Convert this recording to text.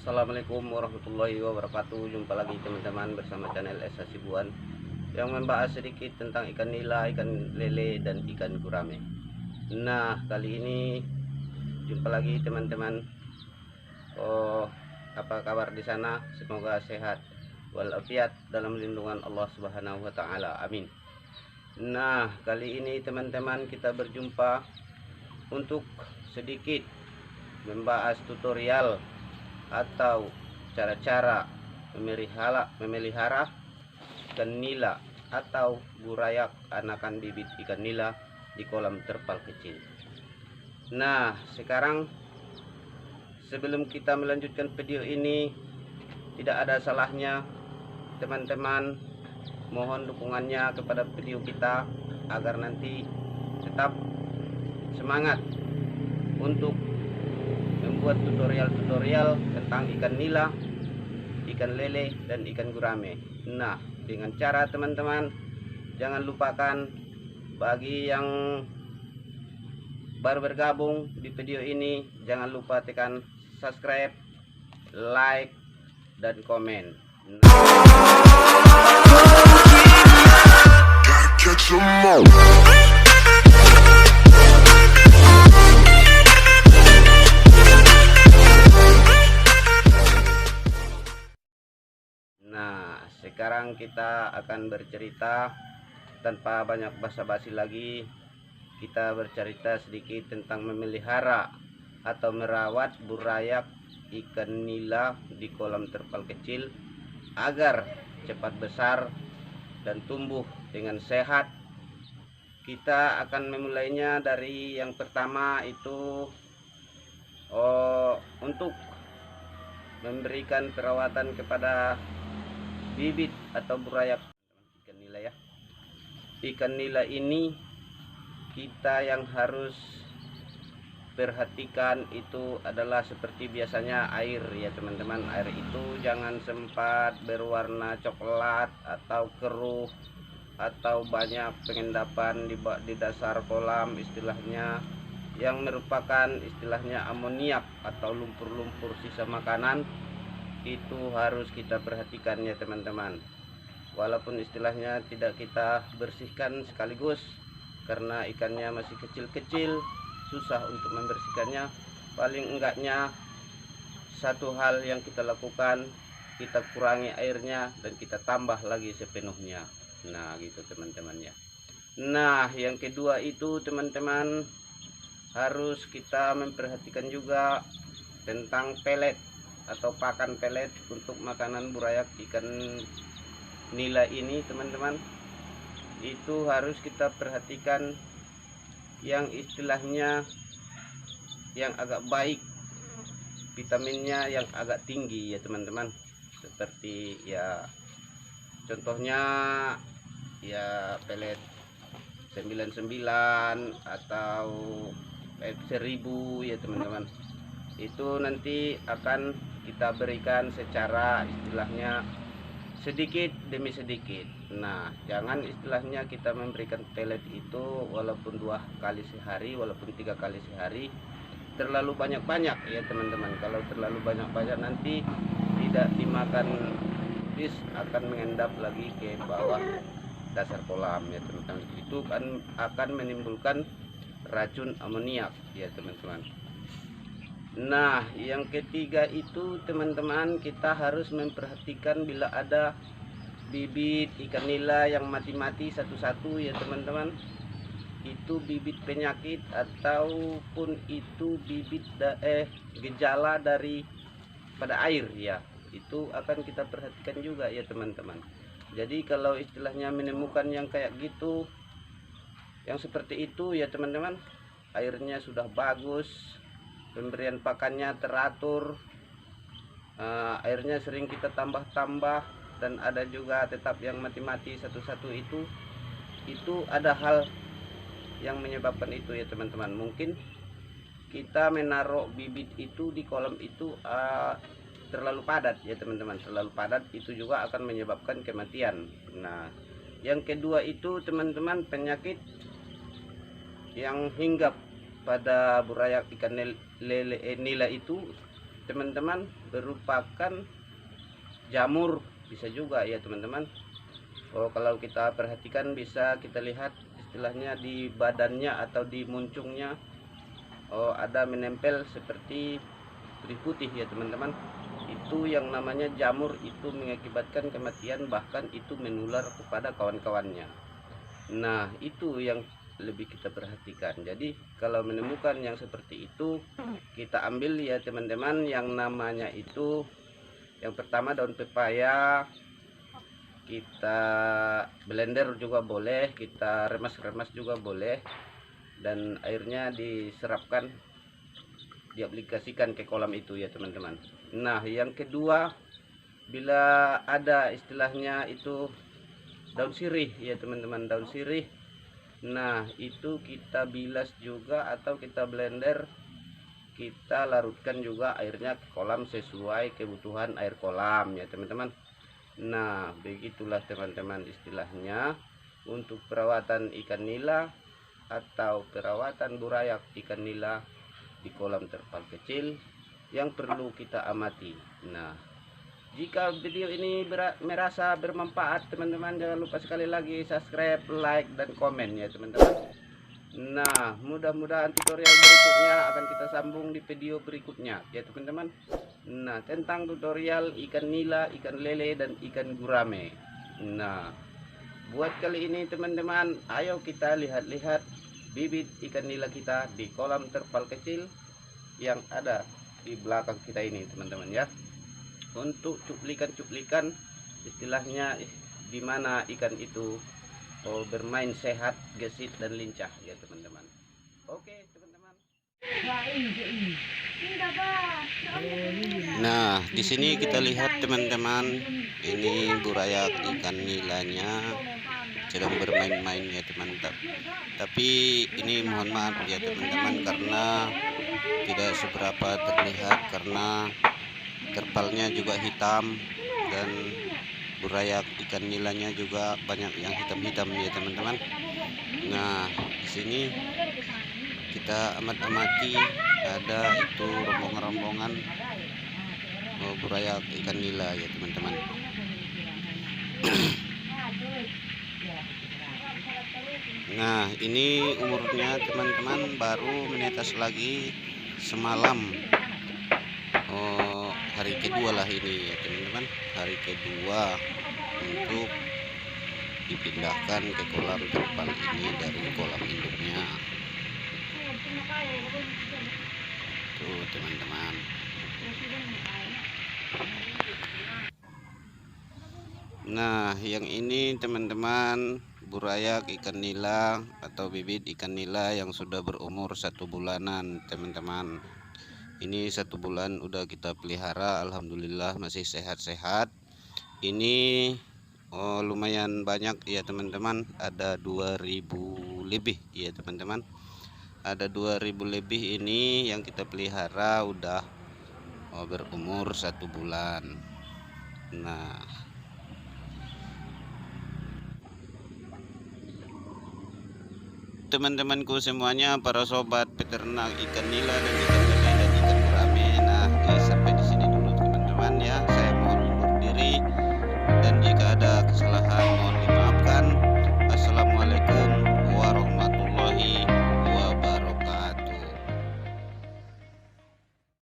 Assalamualaikum warahmatullahi wabarakatuh. Jumpa lagi teman-teman bersama channel S Hasibuan yang membahas sedikit tentang ikan nila, ikan lele, dan ikan gurame. Nah, kali ini jumpa lagi teman-teman. Apa kabar di sana? Semoga sehat walafiat dalam lindungan Allah Subhanahu wa taala. Amin. Nah, kali ini teman-teman kita berjumpa untuk sedikit membahas tutorial atau cara-cara memelihara ikan nila atau burayak anakan bibit ikan nila di kolam terpal kecil. Nah, sekarang sebelum kita melanjutkan video ini, tidak ada salahnya teman-teman mohon dukungannya kepada video kita agar nanti tetap semangat untuk membuat tutorial-tutorial tentang ikan nila, ikan lele, dan ikan gurame. Nah, dengan cara teman-teman jangan lupakan, bagi yang baru bergabung di video ini, jangan lupa tekan subscribe, like, dan komen. Nah, sekarang kita akan bercerita tanpa banyak basa-basi lagi. Kita bercerita sedikit tentang memelihara atau merawat burayak ikan nila di kolam terpal kecil agar cepat besar dan tumbuh dengan sehat. Kita akan memulainya dari yang pertama, itu untuk memberikan perawatan kepada bibit atau burayak ikan nila ya. Ikan nila ini kita yang harus perhatikan itu adalah seperti biasanya air ya teman-teman. Air itu jangan sempat berwarna coklat atau keruh atau banyak pengendapan di dasar kolam, istilahnya yang merupakan istilahnya amoniak atau lumpur-lumpur sisa makanan. Itu harus kita perhatikan ya teman-teman. Walaupun istilahnya tidak kita bersihkan sekaligus karena ikannya masih kecil-kecil, susah untuk membersihkannya. Paling enggaknya satu hal yang kita lakukan, kita kurangi airnya dan kita tambah lagi sepenuhnya. Nah gitu teman-teman ya. Nah, yang kedua itu teman-teman harus kita memperhatikan juga tentang pelet atau pakan pelet untuk makanan burayak ikan nila ini teman-teman. Itu harus kita perhatikan yang istilahnya yang agak baik, vitaminnya yang agak tinggi ya teman-teman. Seperti ya contohnya ya pelet 99 atau 1000 ya teman-teman. Itu nanti akan kita berikan secara istilahnya sedikit demi sedikit. Nah, jangan istilahnya kita memberikan pelet itu walaupun 2 kali sehari, walaupun 3 kali sehari, terlalu banyak-banyak ya teman-teman. Kalau terlalu banyak-banyak nanti tidak dimakan fish, akan mengendap lagi ke bawah dasar kolam ya teman-teman. Itu kan akan menimbulkan racun amoniak ya teman-teman. Nah, yang ketiga itu teman-teman, kita harus memperhatikan bila ada bibit ikan nila yang mati-mati satu-satu ya teman-teman. Itu bibit penyakit ataupun itu bibit gejala dari pada air ya. Itu akan kita perhatikan juga ya teman-teman. Jadi kalau istilahnya menemukan yang kayak gitu, yang seperti itu ya teman-teman, airnya sudah bagus, pemberian pakannya teratur, airnya sering kita tambah-tambah, dan ada juga tetap yang mati-mati satu-satu, itu ada hal yang menyebabkan itu ya teman-teman. Mungkin kita menaruh bibit itu di kolam itu terlalu padat ya teman-teman. Terlalu padat itu juga akan menyebabkan kematian. Nah, yang kedua itu teman-teman, penyakit yang hinggap pada burayak ikan nila itu teman-teman merupakan jamur, bisa juga ya teman-teman. Kalau kita perhatikan bisa kita lihat istilahnya di badannya atau di muncungnya ada menempel seperti putih putih ya teman-teman. Itu yang namanya jamur, itu mengakibatkan kematian, bahkan itu menular kepada kawan-kawannya. Nah itu yang lebih kita perhatikan. Jadi kalau menemukan yang seperti itu, kita ambil ya teman-teman, yang namanya itu yang pertama daun pepaya, kita blender juga boleh, kita remas-remas juga boleh, dan airnya diserapkan, diaplikasikan ke kolam itu ya teman-teman. Nah yang kedua, bila ada istilahnya itu daun sirih ya teman-teman, daun sirih. Nah itu kita bilas juga atau kita blender, kita larutkan juga airnya ke kolam sesuai kebutuhan air kolam ya teman-teman. Nah begitulah teman-teman istilahnya untuk perawatan ikan nila atau perawatan burayak ikan nila di kolam terpal kecil yang perlu kita amati. Nah jika video ini merasa bermanfaat teman-teman, jangan lupa sekali lagi subscribe, like, dan komen ya teman-teman. Nah mudah-mudahan tutorial berikutnya akan kita sambung di video berikutnya ya teman-teman. Nah tentang tutorial ikan nila, ikan lele, dan ikan gurame. Nah buat kali ini teman-teman, ayo kita lihat-lihat bibit ikan nila kita di kolam terpal kecil yang ada di belakang kita ini teman-teman ya. Untuk cuplikan-cuplikan istilahnya di mana ikan itu bermain sehat, gesit, dan lincah ya teman-teman. Oke teman-teman. Nah di sini kita lihat teman-teman, ini burayak ikan nilanya sedang bermain-main ya teman-teman. Tapi ini mohon maaf ya teman-teman, karena tidak seberapa terlihat karena terpalnya juga hitam dan burayak ikan nilanya juga banyak yang hitam-hitam ya teman-teman. Nah di sini kita amati ada itu rombongan-rombongan burayak ikan nila ya teman-teman. Nah ini umurnya teman-teman baru menetas lagi semalam. Hari kedua lah ini ya teman-teman, hari kedua untuk dipindahkan ke kolam terpal ini dari kolam induknya tuh teman-teman. Nah yang ini teman-teman burayak ikan nila atau bibit ikan nila yang sudah berumur 1 bulanan teman-teman. Ini 1 bulan udah kita pelihara, alhamdulillah masih sehat-sehat. Ini lumayan banyak ya teman-teman, ada 2000 lebih ya teman-teman. Ada 2000 lebih ini yang kita pelihara udah berumur 1 bulan. Nah teman-temanku semuanya, para sobat peternak ikan nila dan ikan